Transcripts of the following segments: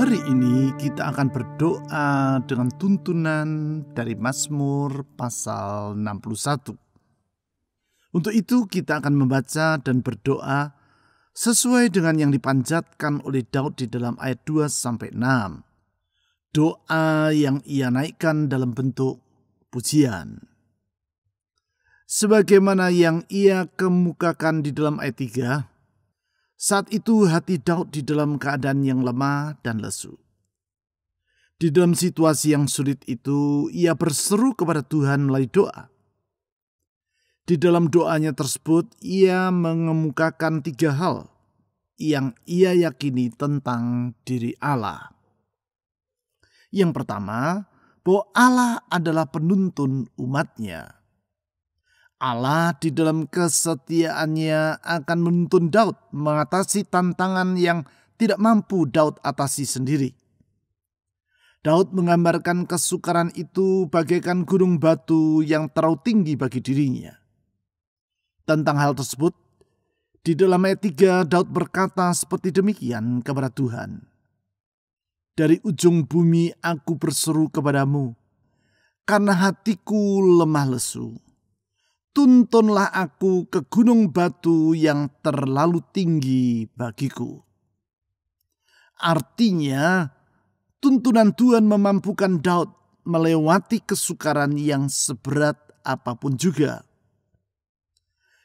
Hari ini kita akan berdoa dengan tuntunan dari Mazmur pasal 61. Untuk itu kita akan membaca dan berdoa sesuai dengan yang dipanjatkan oleh Daud di dalam ayat 2-6. Doa yang ia naikkan dalam bentuk pujian. Sebagaimana yang ia kemukakan di dalam ayat 3, saat itu hati Daud di dalam keadaan yang lemah dan lesu. Di dalam situasi yang sulit itu, ia berseru kepada Tuhan melalui doa. Di dalam doanya tersebut, ia mengemukakan 3 hal yang ia yakini tentang diri Allah. Yang pertama, bahwa Allah adalah penuntun umatnya. Allah di dalam kesetiaannya akan menuntun Daud mengatasi tantangan yang tidak mampu Daud atasi sendiri. Daud menggambarkan kesukaran itu bagaikan gunung batu yang terlalu tinggi bagi dirinya. Tentang hal tersebut, di dalam ayat 3 Daud berkata seperti demikian kepada Tuhan. Dari ujung bumi aku berseru kepadamu, karena hatiku lemah lesu. Tuntunlah aku ke gunung batu yang terlalu tinggi bagiku. Artinya, tuntunan Tuhan memampukan Daud melewati kesukaran yang seberat apapun juga.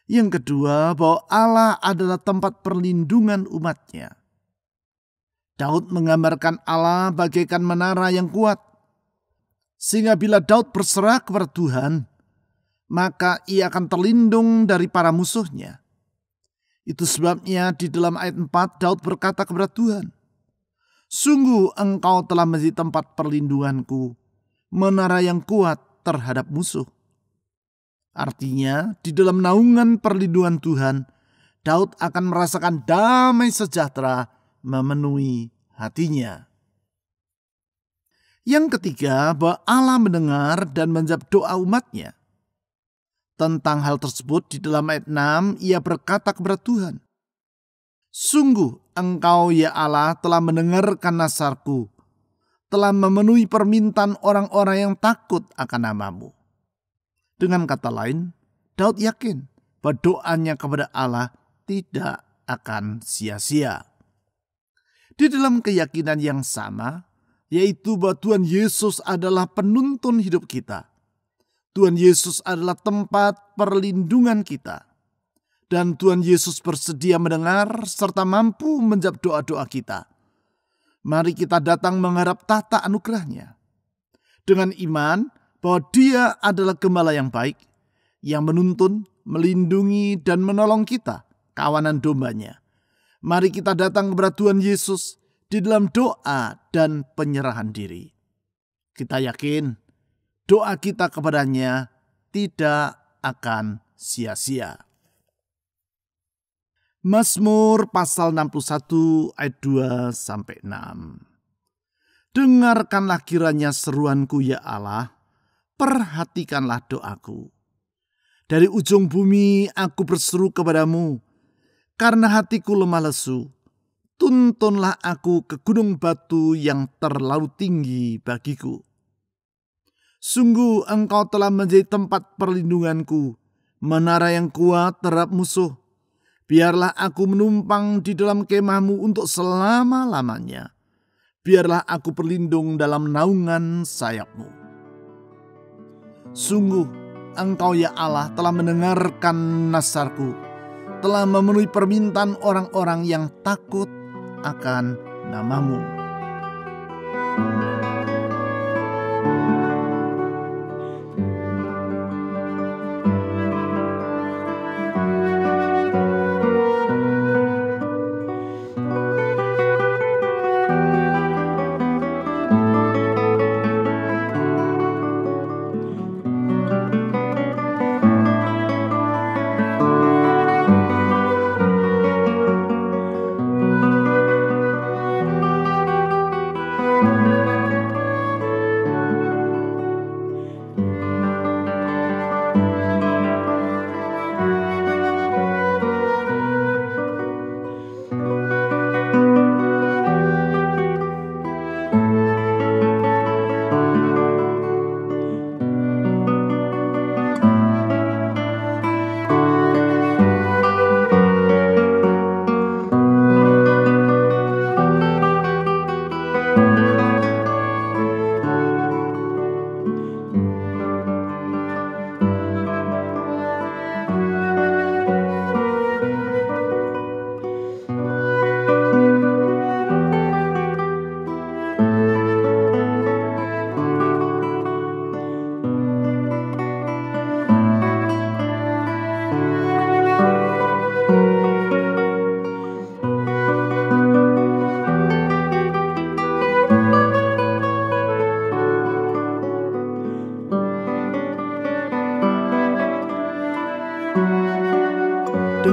Yang kedua, bahwa Allah adalah tempat perlindungan umatnya. Daud menggambarkan Allah bagaikan menara yang kuat. Sehingga bila Daud berserah kepada Tuhan, maka ia akan terlindung dari para musuhnya. Itu sebabnya di dalam ayat 4 Daud berkata kepada Tuhan, sungguh engkau telah menjadi tempat perlindunganku, menara yang kuat terhadap musuh. Artinya di dalam naungan perlindungan Tuhan, Daud akan merasakan damai sejahtera memenuhi hatinya. Yang ketiga, bahwa Allah mendengar dan menjawab doa umatnya. Tentang hal tersebut di dalam ayat 6 ia berkata kepada Tuhan, sungguh engkau ya Allah telah mendengarkan nazarku, telah memenuhi permintaan orang-orang yang takut akan namamu. Dengan kata lain, Daud yakin bahwa doanya kepada Allah tidak akan sia-sia. Di dalam keyakinan yang sama, yaitu bahwa Tuhan Yesus adalah penuntun hidup kita. Tuhan Yesus adalah tempat perlindungan kita. Dan Tuhan Yesus bersedia mendengar serta mampu menjawab doa-doa kita. Mari kita datang mengharap tahta anugerah-Nya. Dengan iman bahwa Dia adalah gembala yang baik, yang menuntun, melindungi, dan menolong kita, kawanan domba-Nya. Mari kita datang kepada Tuhan Yesus di dalam doa dan penyerahan diri. Kita yakin doa kita kepadanya tidak akan sia-sia. Mazmur pasal 61 ayat 2-6. Dengarkanlah kiranya seruanku ya Allah, perhatikanlah doaku. Dari ujung bumi aku berseru kepadamu, karena hatiku lemah lesu. Tuntunlah aku ke gunung batu yang terlalu tinggi bagiku. Sungguh engkau telah menjadi tempat perlindunganku, menara yang kuat terhadap musuh. Biarlah aku menumpang di dalam kemahmu untuk selama-lamanya. Biarlah aku berlindung dalam naungan sayapmu. Sungguh engkau ya Allah telah mendengarkan nazarku, telah memenuhi permintaan orang-orang yang takut akan namamu.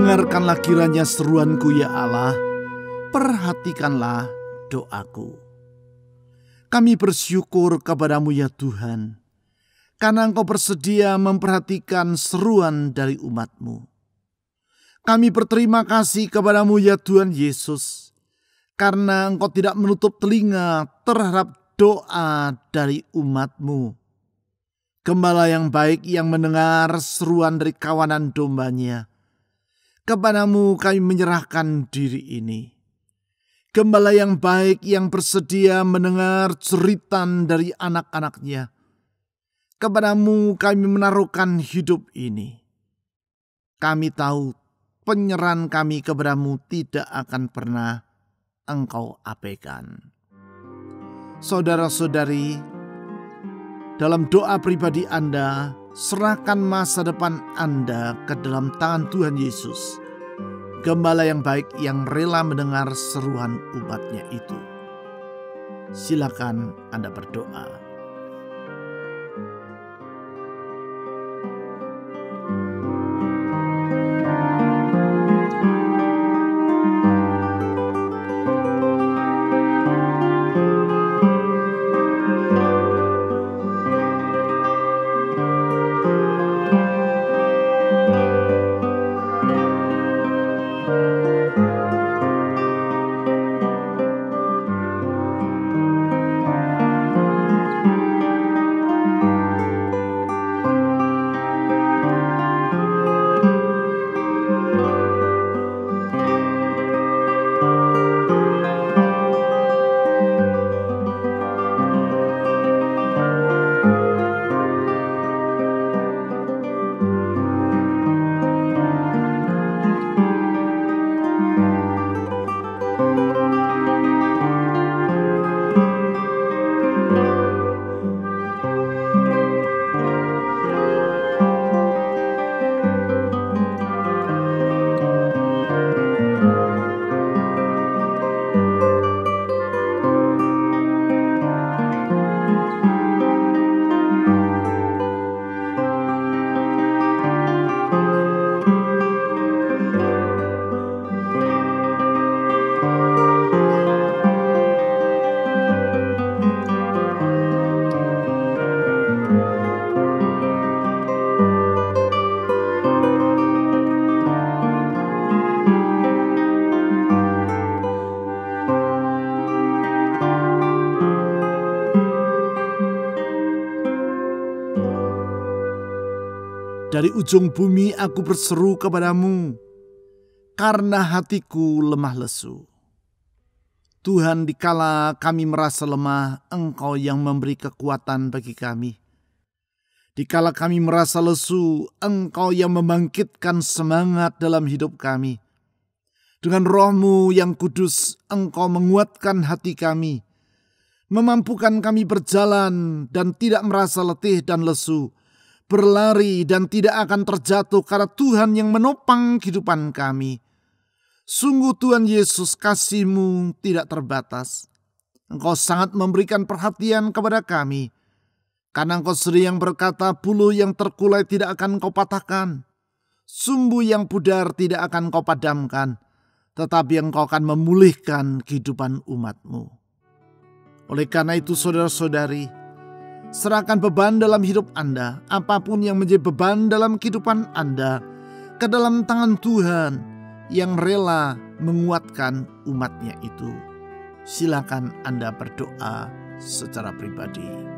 Dengarkanlah kiranya seruanku ya Allah, perhatikanlah doaku. Kami bersyukur kepadamu ya Tuhan, karena Engkau bersedia memperhatikan seruan dari umat-Mu. Kami berterima kasih kepadamu ya Tuhan Yesus, karena Engkau tidak menutup telinga terhadap doa dari umat-Mu. Gembala yang baik yang mendengar seruan dari kawanan dombanya, kepadamu kami menyerahkan diri ini. Gembala yang baik yang bersedia mendengar jeritan dari anak-anaknya, kepadamu kami menaruhkan hidup ini. Kami tahu penyerahan kami kepadamu tidak akan pernah Engkau abaikan. Saudara-saudari, dalam doa pribadi Anda, serahkan masa depan Anda ke dalam tangan Tuhan Yesus, gembala yang baik yang rela mendengar seruan umatnya itu. Silakan Anda berdoa. Dari ujung bumi aku berseru kepadamu, karena hatiku lemah lesu. Tuhan, dikala kami merasa lemah, Engkau yang memberi kekuatan bagi kami. Dikala kami merasa lesu, Engkau yang membangkitkan semangat dalam hidup kami. Dengan Roh-Mu yang kudus, Engkau menguatkan hati kami, memampukan kami berjalan dan tidak merasa letih dan lesu, berlari dan tidak akan terjatuh karena Tuhan yang menopang kehidupan kami. Sungguh Tuhan Yesus, kasih-Mu tidak terbatas. Engkau sangat memberikan perhatian kepada kami. Karena Engkau sering berkata, buluh yang terkulai tidak akan Kau patahkan, sumbu yang pudar tidak akan Kau padamkan, tetapi Engkau akan memulihkan kehidupan umat-Mu. Oleh karena itu saudara-saudari, serahkan beban dalam hidup Anda, apapun yang menjadi beban dalam kehidupan Anda, ke dalam tangan Tuhan yang rela menguatkan umat-Nya itu. Silakan Anda berdoa secara pribadi.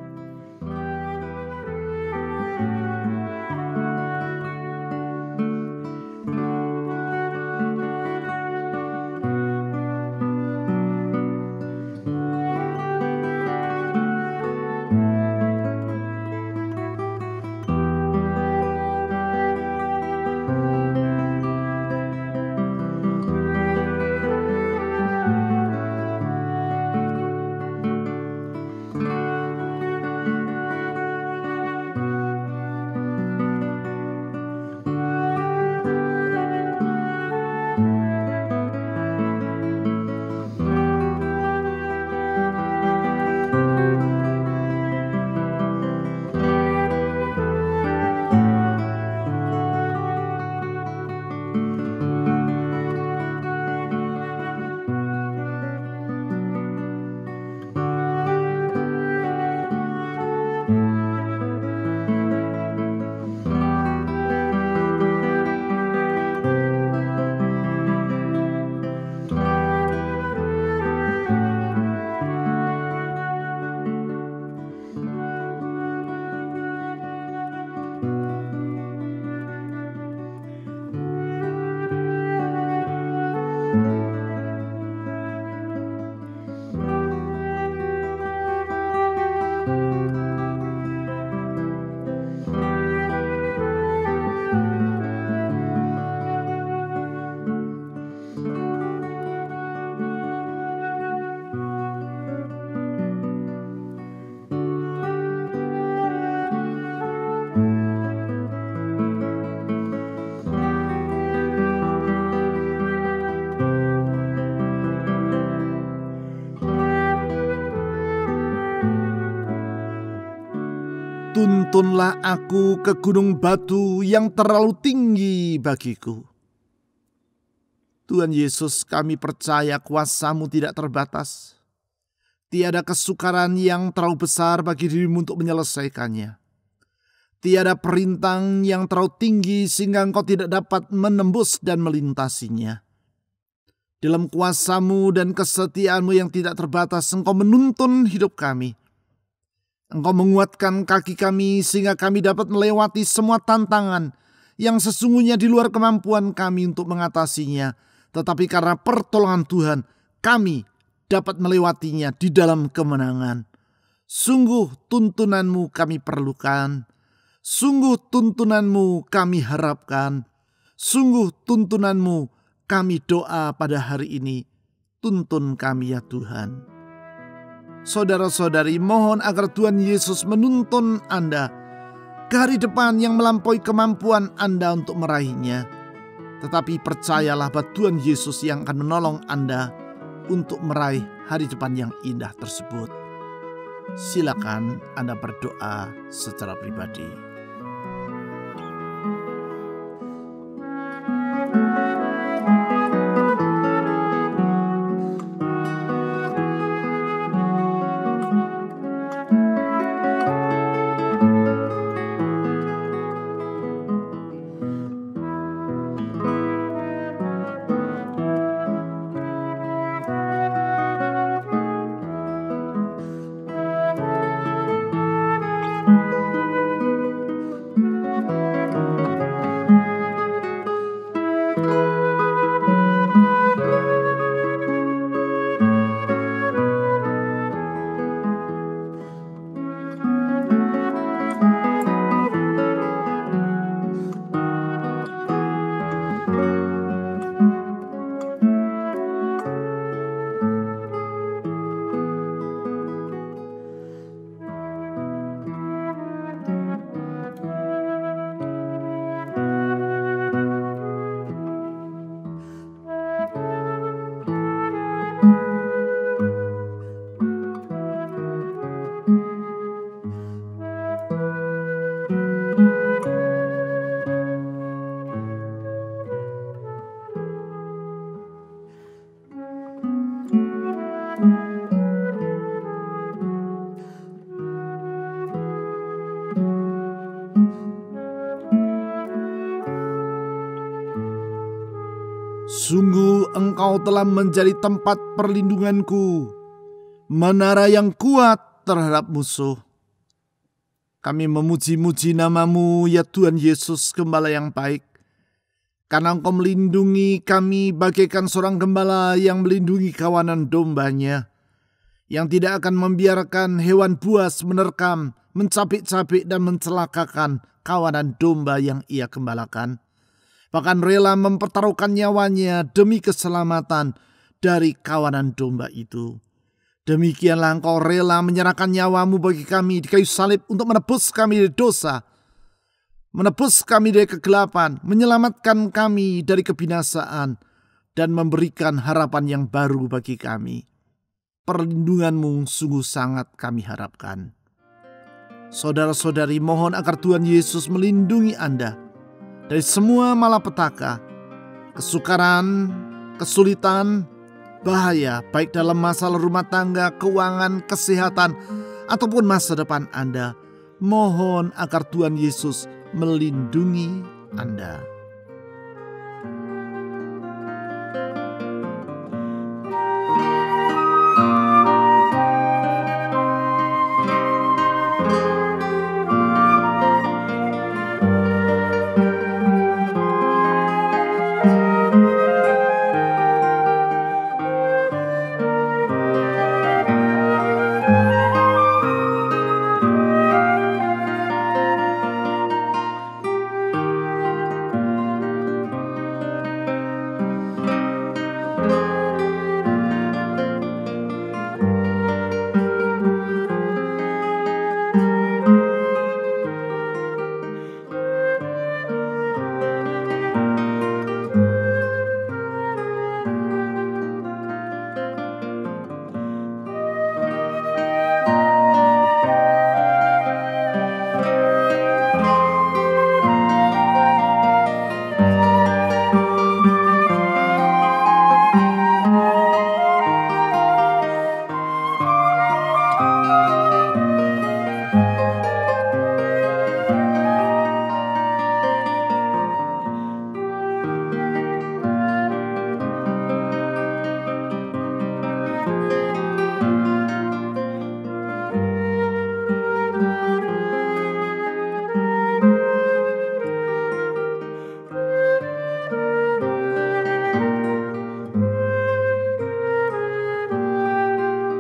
Tuntunlah aku ke gunung batu yang terlalu tinggi bagiku. Tuhan Yesus, kami percaya kuasa-Mu tidak terbatas. Tiada kesukaran yang terlalu besar bagi diri-Mu untuk menyelesaikannya. Tiada perintang yang terlalu tinggi sehingga Engkau tidak dapat menembus dan melintasinya. Dalam kuasa-Mu dan kesetiaan-Mu yang tidak terbatas, Engkau menuntun hidup kami. Engkau menguatkan kaki kami sehingga kami dapat melewati semua tantangan yang sesungguhnya di luar kemampuan kami untuk mengatasinya. Tetapi karena pertolongan Tuhan, kami dapat melewatinya di dalam kemenangan. Sungguh tuntunan-Mu kami perlukan. Sungguh tuntunan-Mu kami harapkan. Sungguh tuntunan-Mu kami doa pada hari ini. Tuntun kami ya Tuhan. Saudara-saudari, mohon agar Tuhan Yesus menuntun Anda ke hari depan yang melampaui kemampuan Anda untuk meraihnya. Tetapi percayalah bahwa Tuhan Yesus yang akan menolong Anda untuk meraih hari depan yang indah tersebut. Silakan Anda berdoa secara pribadi. Sungguh Engkau telah menjadi tempat perlindunganku, menara yang kuat terhadap musuh. Kami memuji-muji nama-Mu ya Tuhan Yesus, Gembala yang baik. Karena Engkau melindungi kami bagaikan seorang gembala yang melindungi kawanan dombanya, yang tidak akan membiarkan hewan buas menerkam, mencabik-cabik dan mencelakakan kawanan domba yang Ia gembalakan. Bahkan rela mempertaruhkan nyawanya demi keselamatan dari kawanan domba itu. Demikianlah Engkau rela menyerahkan nyawa-Mu bagi kami di kayu salib untuk menebus kami dari dosa, menebus kami dari kegelapan, menyelamatkan kami dari kebinasaan, dan memberikan harapan yang baru bagi kami. Perlindungan-Mu sungguh sangat kami harapkan. Saudara-saudari, mohon agar Tuhan Yesus melindungi Anda dari semua malapetaka, kesukaran, kesulitan, bahaya, baik dalam masalah rumah tangga, keuangan, kesehatan, ataupun masa depan Anda. Mohon agar Tuhan Yesus melindungi Anda.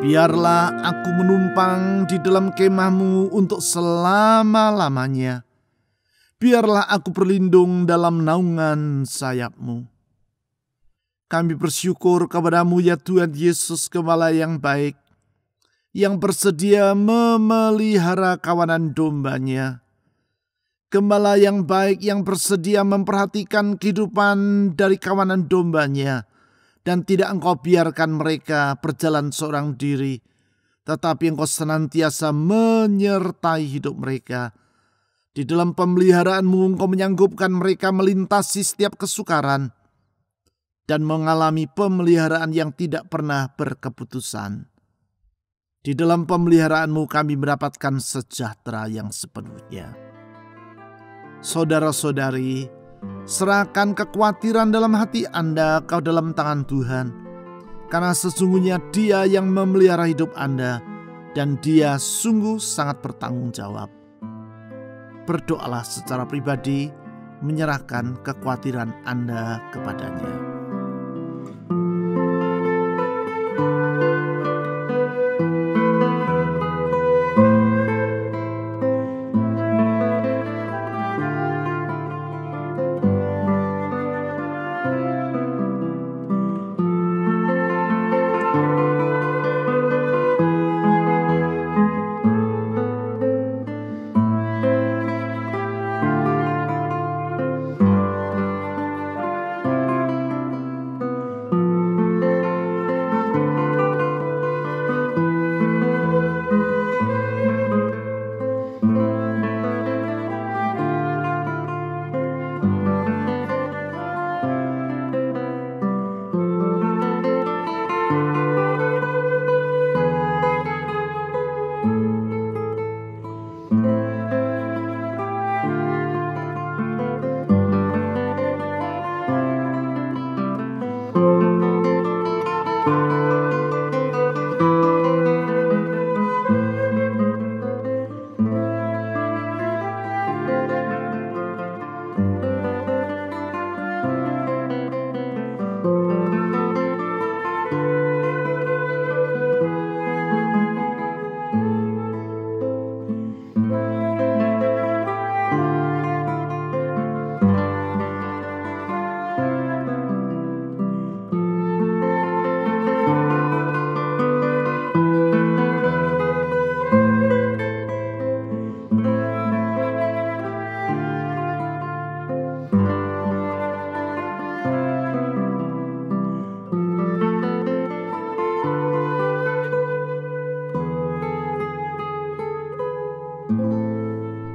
Biarlah aku menumpang di dalam kemah-Mu untuk selama-lamanya. Biarlah aku berlindung dalam naungan sayap-Mu. Kami bersyukur kepada-Mu ya Tuhan Yesus, Gembala yang baik, yang bersedia memelihara kawanan domba-Nya. Gembala yang baik yang bersedia memperhatikan kehidupan dari kawanan domba-Nya, dan tidak Engkau biarkan mereka berjalan seorang diri, tetapi Engkau senantiasa menyertai hidup mereka. Di dalam pemeliharaan-Mu Engkau menyanggupkan mereka melintasi setiap kesukaran dan mengalami pemeliharaan yang tidak pernah berkeputusan. Di dalam pemeliharaan-Mu kami mendapatkan sejahtera yang sepenuhnya. Saudara-saudari, serahkan kekhawatiran dalam hati Anda kau dalam tangan Tuhan, karena sesungguhnya Dia yang memelihara hidup Anda dan Dia sungguh sangat bertanggung jawab. Berdoalah secara pribadi, menyerahkan kekhawatiran Anda kepadanya.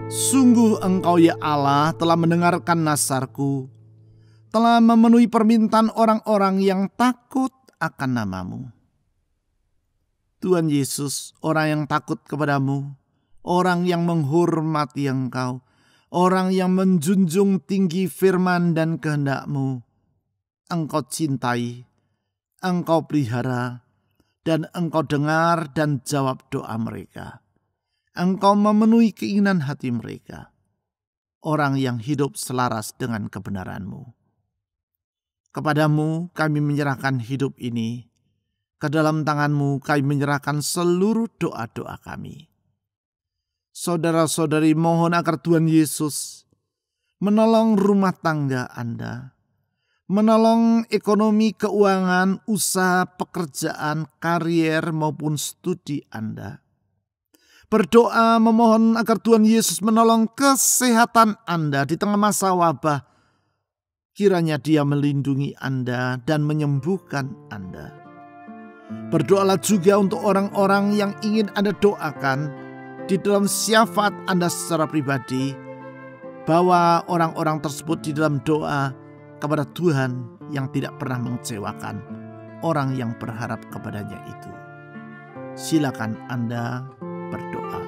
Sungguh Engkau ya Allah telah mendengarkan nazarku, telah memenuhi permintaan orang-orang yang takut akan nama-Mu. Tuhan Yesus, orang yang takut kepadamu, orang yang menghormati Engkau, orang yang menjunjung tinggi firman dan kehendak-Mu, Engkau cintai, Engkau pelihara, dan Engkau dengar dan jawab doa mereka. Engkau memenuhi keinginan hati mereka, orang yang hidup selaras dengan kebenaran-Mu. Kepadamu kami menyerahkan hidup ini, ke dalam tangan-Mu kami menyerahkan seluruh doa-doa kami. Saudara-saudari, mohon agar Tuhan Yesus menolong rumah tangga Anda, menolong ekonomi, keuangan, usaha, pekerjaan, karier maupun studi Anda. Berdoa memohon agar Tuhan Yesus menolong kesehatan Anda di tengah masa wabah. Kiranya Dia melindungi Anda dan menyembuhkan Anda. Berdoalah juga untuk orang-orang yang ingin Anda doakan di dalam syafaat Anda secara pribadi. Bawa orang-orang tersebut di dalam doa kepada Tuhan yang tidak pernah mengecewakan orang yang berharap kepadanya itu. Silakan Anda berdoa.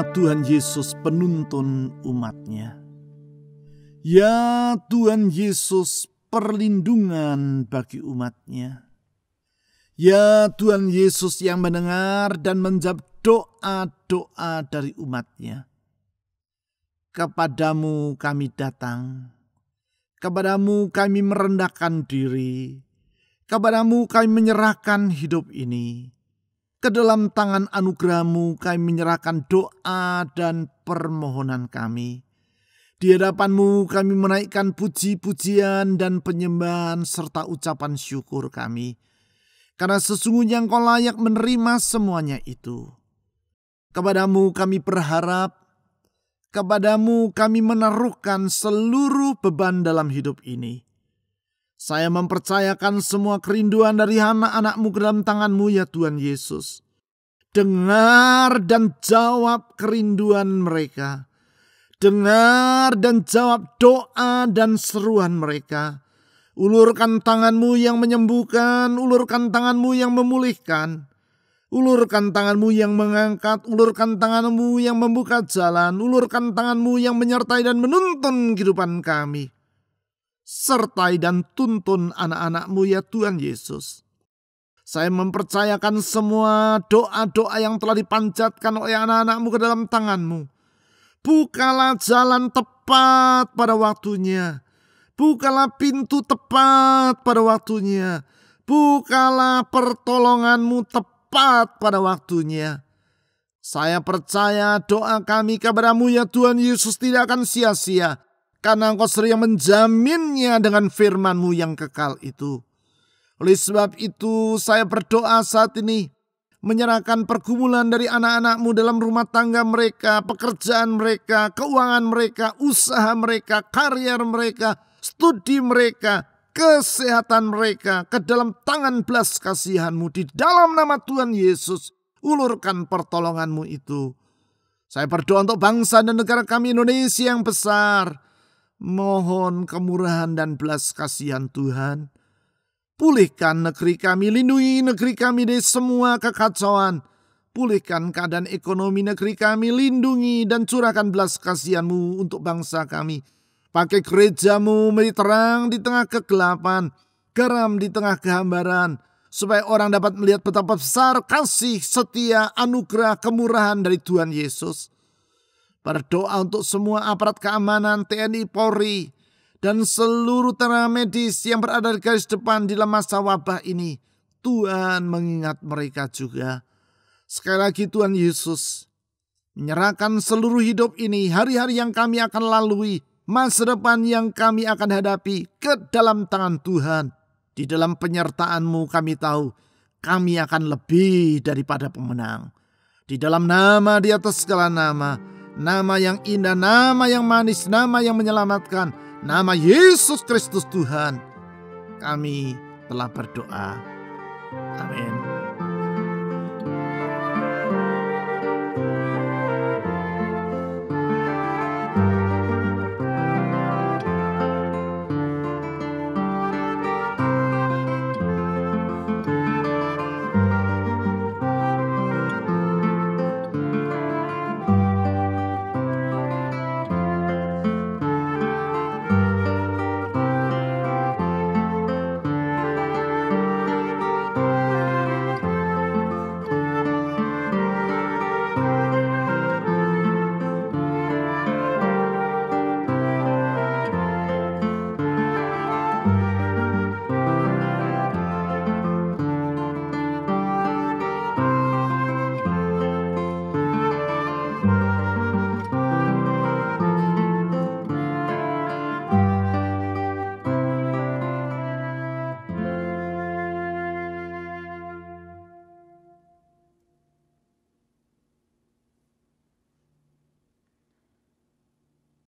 Ya Tuhan Yesus, penuntun umat-Nya. Ya Tuhan Yesus, perlindungan bagi umat-Nya. Ya Tuhan Yesus yang mendengar dan menjawab doa-doa dari umat-Nya. Kepadamu kami datang, kepadamu kami merendahkan diri, kepadamu kami menyerahkan hidup ini. Ke dalam tangan anugerah-Mu kami menyerahkan doa dan permohonan kami. Di hadapan-Mu kami menaikkan puji-pujian dan penyembahan serta ucapan syukur kami. Karena sesungguhnya Engkau layak menerima semuanya itu. Kepadamu kami berharap, kepadamu kami menaruhkan seluruh beban dalam hidup ini. Saya mempercayakan semua kerinduan dari anak-anak-Mu ke dalam tangan-Mu ya Tuhan Yesus. Dengar dan jawab kerinduan mereka. Dengar dan jawab doa dan seruan mereka. Ulurkan tangan-Mu yang menyembuhkan, ulurkan tangan-Mu yang memulihkan. Ulurkan tangan-Mu yang mengangkat, ulurkan tangan-Mu yang membuka jalan, ulurkan tangan-Mu yang menyertai dan menuntun kehidupan kami. Sertai dan tuntun anak-anak-Mu ya Tuhan Yesus. Saya mempercayakan semua doa-doa yang telah dipanjatkan oleh anak-anak-Mu ke dalam tangan-Mu. Bukalah jalan tepat pada waktunya. Bukalah pintu tepat pada waktunya. Bukalah pertolongan-Mu tepat pada waktunya. Saya percaya doa kami kepada-Mu ya Tuhan Yesus tidak akan sia-sia. Karena Engkau sering menjaminnya dengan firman-Mu yang kekal itu. Oleh sebab itu saya berdoa saat ini. Menyerahkan pergumulan dari anak-anak-Mu dalam rumah tangga mereka, pekerjaan mereka, keuangan mereka, usaha mereka, karier mereka, studi mereka, kesehatan mereka ke dalam tangan belas kasihan-Mu. Di dalam nama Tuhan Yesus, ulurkan pertolongan-Mu itu. Saya berdoa untuk bangsa dan negara kami Indonesia yang besar. Mohon kemurahan dan belas kasihan Tuhan. Pulihkan negeri kami, lindungi negeri kami dari semua kekacauan. Pulihkan keadaan ekonomi negeri kami, lindungi dan curahkan belas kasihan-Mu untuk bangsa kami. Pakai gereja-Mu menjadi terang di tengah kegelapan, garam di tengah kehambaran, supaya orang dapat melihat betapa besar kasih, setia, anugerah, kemurahan dari Tuhan Yesus. Berdoa untuk semua aparat keamanan TNI Polri dan seluruh tenaga medis yang berada di garis depan di dalam masa wabah ini. Tuhan mengingat mereka juga. Sekali lagi Tuhan Yesus menyerahkan seluruh hidup ini, hari-hari yang kami akan lalui, masa depan yang kami akan hadapi ke dalam tangan Tuhan. Di dalam penyertaan-Mu kami tahu kami akan lebih daripada pemenang. Di dalam nama di atas segala nama, nama yang indah, nama yang manis, nama yang menyelamatkan, nama Yesus Kristus Tuhan, kami telah berdoa. Amin.